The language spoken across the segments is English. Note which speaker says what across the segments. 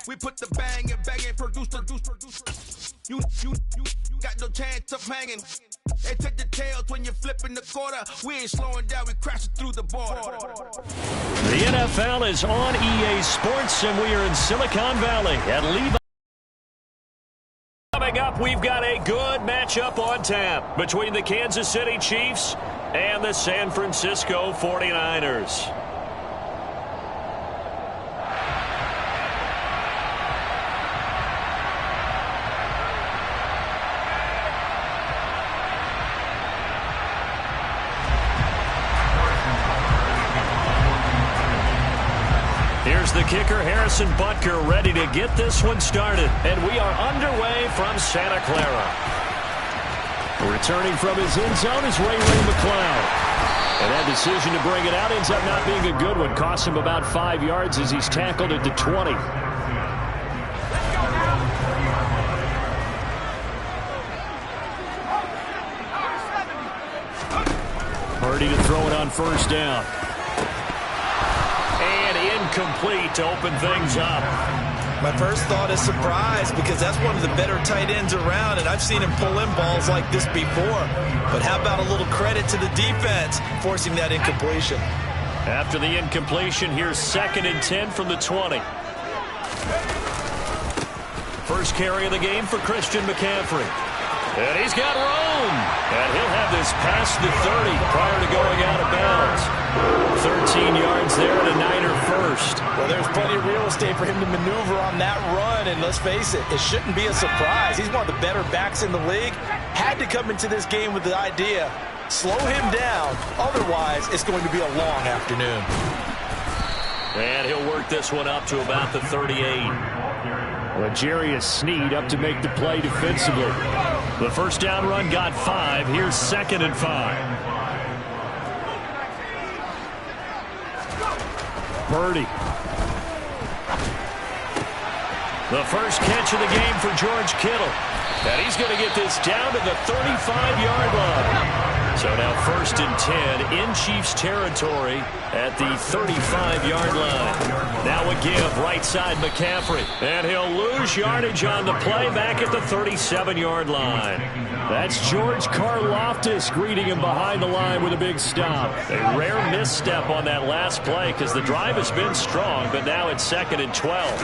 Speaker 1: We put the bang and bang and produce. You got no chance of hanging. They take the tails when you're flipping the quarter. We ain't slowing down, we crashing through the border.
Speaker 2: The NFL is on EA Sports, and we are in Silicon Valley at Levi. Coming up, we've got a good matchup on tap between the Kansas City Chiefs and the San Francisco 49ers. Here's the kicker, Harrison Butker, ready to get this one started. And we are underway from Santa Clara. Returning from his end zone is Ray McCloud. And that decision to bring it out ends up not being a good one. Costs him about 5 yards as he's tackled at the 20. Purdy to throw it on first down. Incomplete to open things up.
Speaker 3: My first thought is surprise, because that's one of the better tight ends around, and I've seen him pull in balls like this before. But how about a little credit to the defense forcing that incompletion?
Speaker 2: After the incompletion, here's 2nd and 10 from the 20. First carry of the game for Christian McCaffrey. And he's got room. And he'll have this past the 30 prior to going out of bounds. 13 yards there at a Niner first.
Speaker 3: Well, there's plenty of real estate for him to maneuver on that run. And let's face it, it shouldn't be a surprise. He's one of the better backs in the league. Had to come into this game with the idea, slow him down. Otherwise, it's going to be a long afternoon.
Speaker 2: And he'll work this one up to about the 38. L'Jarius Sneed up to make the play defensively. The first down run got 5. Here's 2nd and 5. Purdy. The first catch of the game for George Kittle. And he's going to get this down to the 35-yard line. So now 1st and 10 in Chiefs territory at the 35-yard line. Now a give right side McCaffrey. And he'll lose yardage on the play back at the 37-yard line. That's George Karlaftis greeting him behind the line with a big stop. A rare misstep on that last play because the drive has been strong, but now it's 2nd and 12.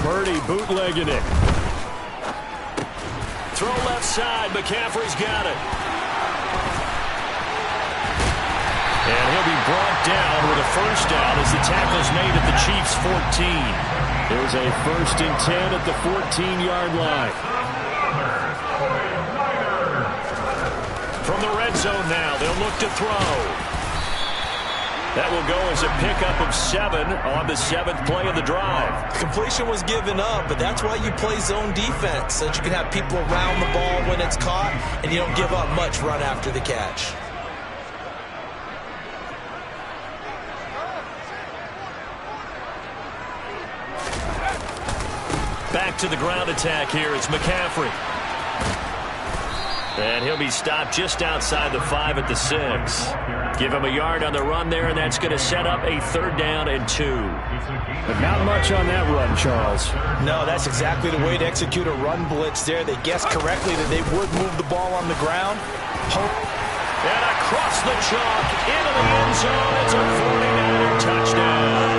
Speaker 2: Purdy bootlegging it. Throw left side. McCaffrey's got it. And he'll be brought down with a first down as the tackle's made at the Chiefs' 14. There's a 1st and 10 at the 14-yard line. From the red zone now, they'll look to throw. That will go as a pickup of 7 on the 7th play of the drive.
Speaker 3: Completion was given up, but that's why you play zone defense, so that you can have people around the ball when it's caught, and you don't give up much run after the catch.
Speaker 2: Back to the ground attack here. It's McCaffrey. And he'll be stopped just outside the 5 at the 6. Give him a yard on the run there, and that's going to set up a 3rd down and 2. But not much on that run, Charles.
Speaker 3: No, that's exactly the way to execute a run blitz there. They guessed correctly that they would move the ball on the ground.
Speaker 2: And across the chalk, into the end zone. It's a 49er touchdown.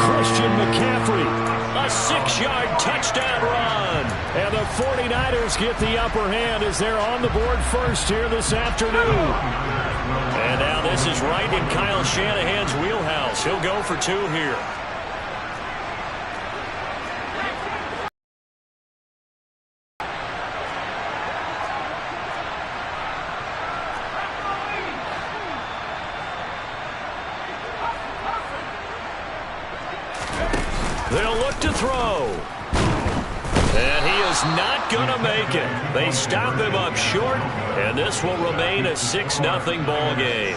Speaker 2: Christian McCaffrey. A 6-yard touchdown run. And the 49ers get the upper hand as they're on the board first here this afternoon. And now this is right in Kyle Shanahan's wheelhouse. He'll go for 2 here. They'll look to throw. And he is not going to make it. They stop him up short, and this will remain a 6-0 ball game.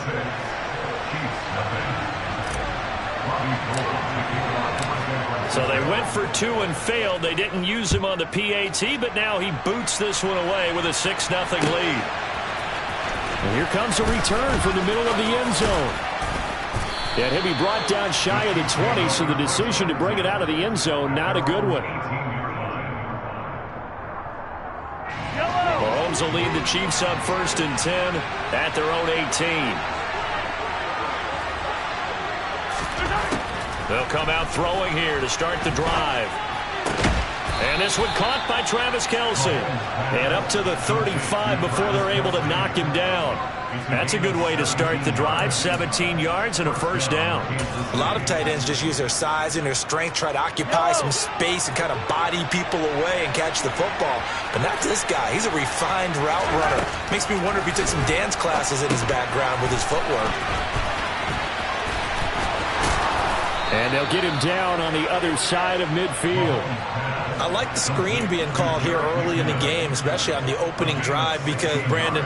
Speaker 2: So they went for 2 and failed. They didn't use him on the PAT, but now he boots this one away with a 6-0 lead. And here comes a return from the middle of the end zone. And he'll be brought down shy of the 20, so the decision to bring it out of the end zone, not a good one. Mahomes will lead the Chiefs up 1st and 10 at their own 18. They'll come out throwing here to start the drive. And this one caught by Travis Kelce. And up to the 35 before they're able to knock him down. That's a good way to start the drive. 17 yards and a 1st down.
Speaker 3: A lot of tight ends just use their size and their strength, try to occupy some space and kind of body people away and catch the football. But not this guy. He's a refined route runner. Makes me wonder if he took some dance classes in his background with his footwork.
Speaker 2: And they'll get him down on the other side of midfield.
Speaker 3: I like the screen being called here early in the game, especially on the opening drive, because, Brandon,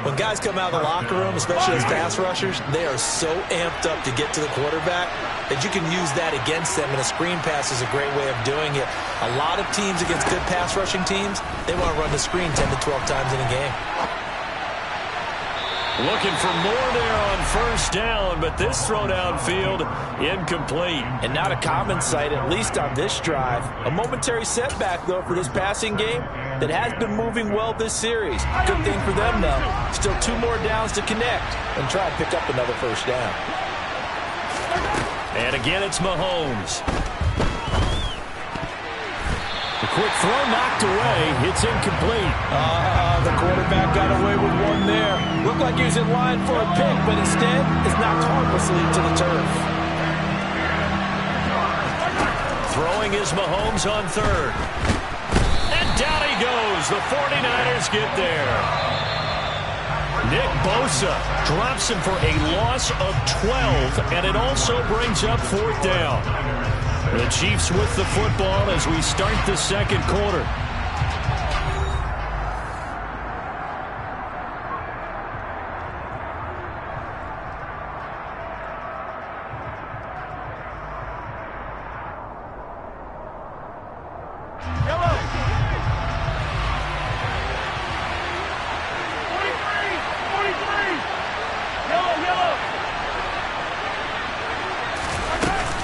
Speaker 3: when guys come out of the locker room, especially as pass rushers, they are so amped up to get to the quarterback that you can use that against them, and a screen pass is a great way of doing it. A lot of teams against good pass rushing teams, they want to run the screen 10 to 12 times in a game.
Speaker 2: Looking for more there on 1st down, but this throw downfield incomplete.
Speaker 3: And not a common sight, at least on this drive. A momentary setback, though, for this passing game that has been moving well this series. Good thing for them, though. Still 2 more downs to connect and try and pick up another 1st down.
Speaker 2: And again, it's Mahomes. The quick throw knocked away. It's incomplete.
Speaker 3: The quarterback got away with one there. Looked like he was in line for a pick, but instead is knocked harmlessly to the turf.
Speaker 2: Throwing is Mahomes on 3rd. And down he goes. The 49ers get there. Nick Bosa drops him for a loss of 12, and it also brings up 4th down. The Chiefs with the football as we start the 2nd quarter.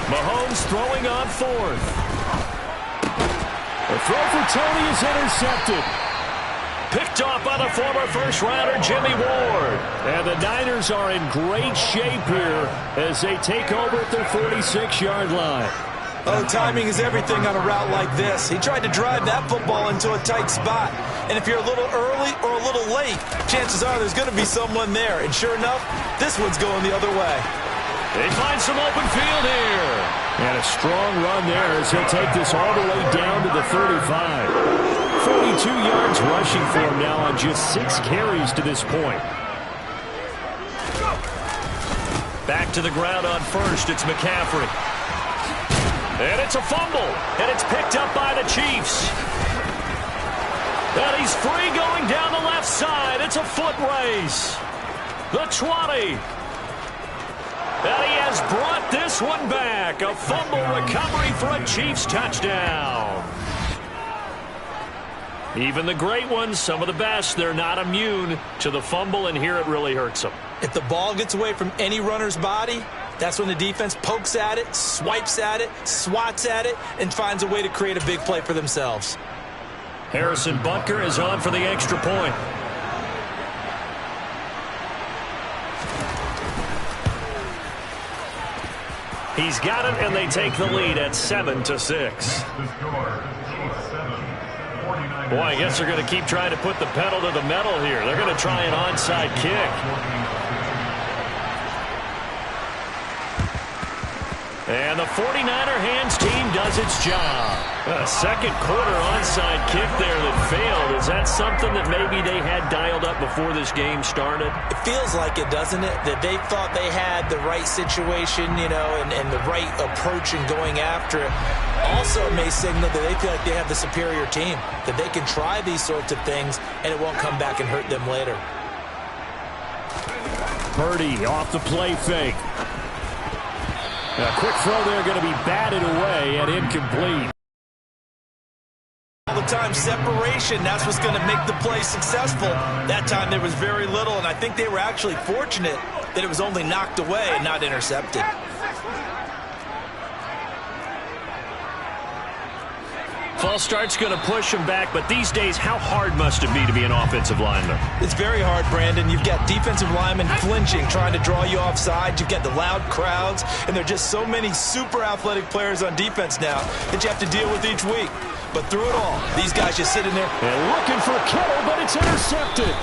Speaker 2: Mahomes throwing on 4th. The throw for Tony is intercepted. Picked off by the former 1st-rounder Jimmy Ward. And the Niners are in great shape here as they take over at their 46-yard line.
Speaker 3: Oh, timing is everything on a route like this. He tried to drive that football into a tight spot. And if you're a little early or a little late, chances are there's going to be someone there. And sure enough, this one's going the other way.
Speaker 2: They find some open field here. And a strong run there as he'll take this all the way down to the 35. 42 yards rushing for him now on just 6 carries to this point. Back to the ground on 1st. It's McCaffrey. And it's a fumble. And it's picked up by the Chiefs. And he's free going down the left side. It's a foot race. The 20. And he has brought this one back. A fumble recovery for a Chiefs touchdown. Even the great ones, some of the best, they're not immune to the fumble, and here it really hurts them.
Speaker 3: If the ball gets away from any runner's body, that's when the defense pokes at it, swipes at it, swats at it, and finds a way to create a big play for themselves.
Speaker 2: Harrison Butker is on for the extra point. He's got it, and they take the lead at 7-6. Boy, I guess they're going to keep trying to put the pedal to the metal here. They're going to try an onside kick. And the 49er hands team does its job. A second quarter onside kick there that failed. Is that something that maybe they had dialed up before this game started?
Speaker 3: It feels like it, doesn't it? That they thought they had the right situation, you know, and the right approach in going after it. Also may signal that they feel like they have the superior team, that they can try these sorts of things and it won't come back and hurt them later.
Speaker 2: Purdy off the play fake. A quick throw there going to be batted away and incomplete.
Speaker 3: All the time separation, that's what's going to make the play successful. That time there was very little, and I think they were actually fortunate that it was only knocked away and not intercepted.
Speaker 2: False start's going to push him back, but these days, how hard must it be to be an offensive lineman?
Speaker 3: It's very hard, Brandon. You've got defensive linemen flinching, trying to draw you offside. You've got the loud crowds, and there are just so many super athletic players on defense now that you have to deal with each week. But through it all, these guys just sitting there.
Speaker 2: And looking for Kittle, but it's intercepted.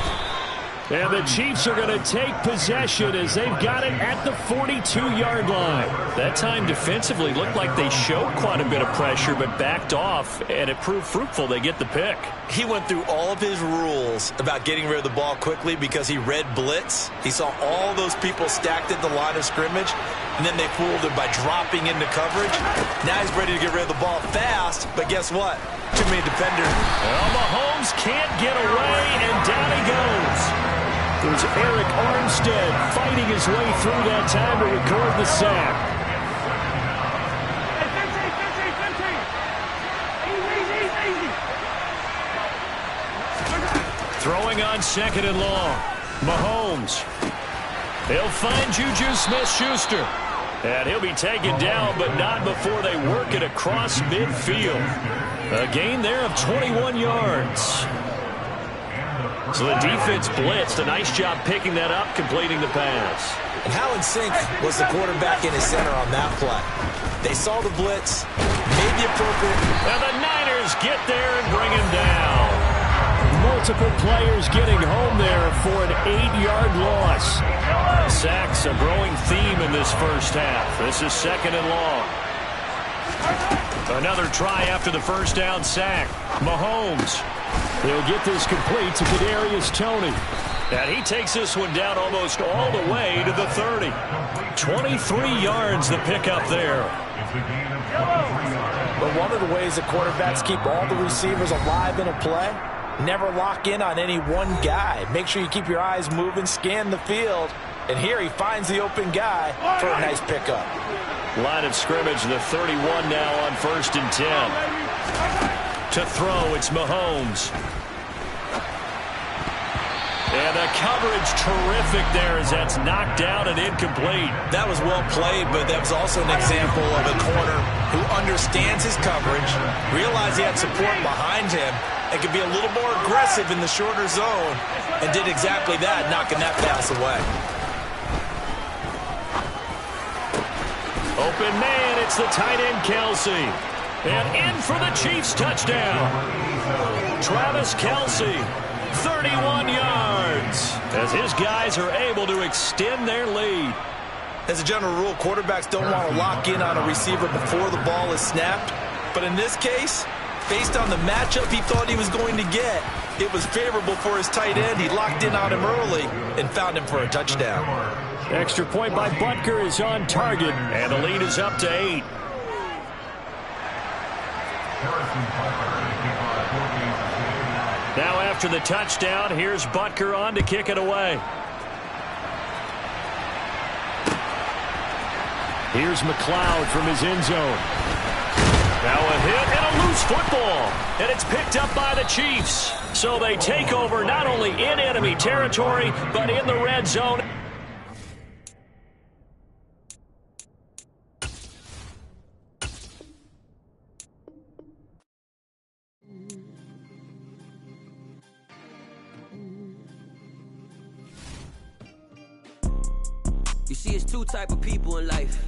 Speaker 2: And the Chiefs are going to take possession as they've got it at the 42-yard line. That time defensively looked like they showed quite a bit of pressure but backed off, and it proved fruitful. They get the pick.
Speaker 3: He went through all of his rules about getting rid of the ball quickly because he read blitz. He saw all those people stacked at the line of scrimmage, and then they fooled him by dropping into coverage. Now he's ready to get rid of the ball fast, but guess what? Too many defenders.
Speaker 2: Well, Mahomes can't get away, and down he goes. There's Eric Armstead fighting his way through that time to record the sack. Throwing on 2nd and long. Mahomes. He'll find Juju Smith-Schuster. And he'll be taken down, but not before they work it across midfield. A gain there of 21 yards. So the defense blitzed. A nice job picking that up, completing the pass.
Speaker 3: And how in sync was the quarterback in his center on that play? They saw the blitz, made the appropriate.
Speaker 2: And the Niners get there and bring him down. Multiple players getting home there for an 8-yard loss. Sacks a growing theme in this first half. This is 2nd and long. Another try after the first down sack. Mahomes. They'll get this complete to Kadarius Toney. And he takes this one down almost all the way to the 30. 23 yards the pickup there.
Speaker 3: But one of the ways that quarterbacks keep all the receivers alive in a play, never lock in on any one guy. Make sure you keep your eyes moving, scan the field. And here he finds the open guy for a nice pickup.
Speaker 2: Line of scrimmage, the 31 now on 1st and 10. To throw, it's Mahomes. And the coverage terrific there as that's knocked down and incomplete.
Speaker 3: That was well played, but that was also an example of a corner who understands his coverage, realized he had support behind him, and could be a little more aggressive in the shorter zone, and did exactly that, knocking that pass away.
Speaker 2: Open man, it's the tight end Kelce. And in for the Chiefs touchdown. Travis Kelce, 31 yards, as his guys are able to extend their lead.
Speaker 3: As a general rule, quarterbacks don't want to lock in on a receiver before the ball is snapped. But in this case, based on the matchup he thought he was going to get, it was favorable for his tight end. He locked in on him early and found him for a touchdown.
Speaker 2: Extra point by Butker is on target, and the lead is up to 8. Now after the touchdown, here's Butker on to kick it away. Here's McLeod from his end zone. Now a hit and a loose football. And it's picked up by the Chiefs. So they take over not only in enemy territory, but in the red zone.
Speaker 4: You see, it's two type of people in life.